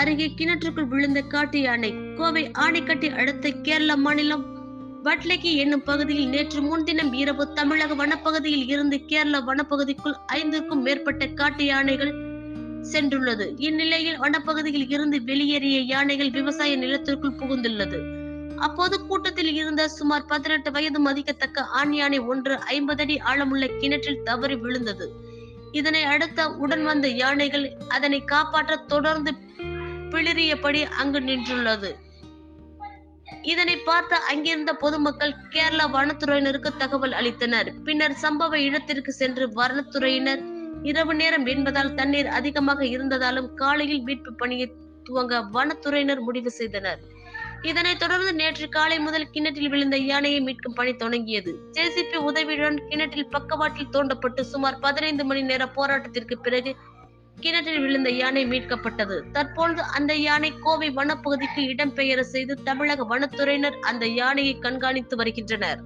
அருகே கிணற்றுக்குள் விழுந்த காட்டு யானை. கோவை ஆனைக்கட்டி அடுத்த கேரள மாநிலம் வட்லகி என்னும் பகுதியில் நேற்று முன்தினம் இரவு தமிழக வனப்பகுதியில் இருந்து கேரள வனப்பகுதிக்குள் 5க்கும் மேற்பட்ட காட்டு யானைகள் சென்றுள்ளது. இந்நிலையில் வனப்பகுதியில் இருந்து வெளியேறிய யானைகள் விவசாய நிலத்திற்குள் புகுந்துள்ளது. அப்போது கூட்டத்தில் இருந்த சுமார் 18 வயது மதிக்கத்தக்க ஆண் யானை ஒன்று 50 அடி ஆழமுள்ள கிணற்றில் தவறி விழுந்தது. இதனை அடுத்த உடன் வந்த யானைகள் அதனை காப்பாற்ற தொடர்ந்து பிளிறியபடி அங்கு நின்றுள்ளது. இதனை பார்த்த அங்கிருந்த பொதுமக்கள் கேரள வனத்துறையினருக்கு தகவல் அளித்தனர். பின்னர் சம்பவ இடத்திற்கு சென்று வனத்துறையினர் இரவு நேரம் என்பதால் தண்ணீர் அதிகமாக இருந்ததாலும் காலையில் மீட்பு பணியை துவங்க வனத்துறையினர் முடிவு செய்தனர். இதனைத் தொடர்ந்து நேற்று காலை முதல் கிணற்றில் விழுந்த யானையை மீட்கும் பணி தொடங்கியது. ஜேசிபி உதவியுடன் கிணற்றில் பக்கவாட்டில் தோண்டப்பட்டு சுமார் 15 மணி நேர போராட்டத்திற்கு பிறகு கிணற்றில் விழுந்த யானை மீட்கப்பட்டது. தற்பொழுது அந்த யானை கோவை வனப்பகுதிக்கு இடம்பெயர செய்து தமிழக வனத்துறையினர் அந்த யானையை கண்காணித்து வருகின்றனர்.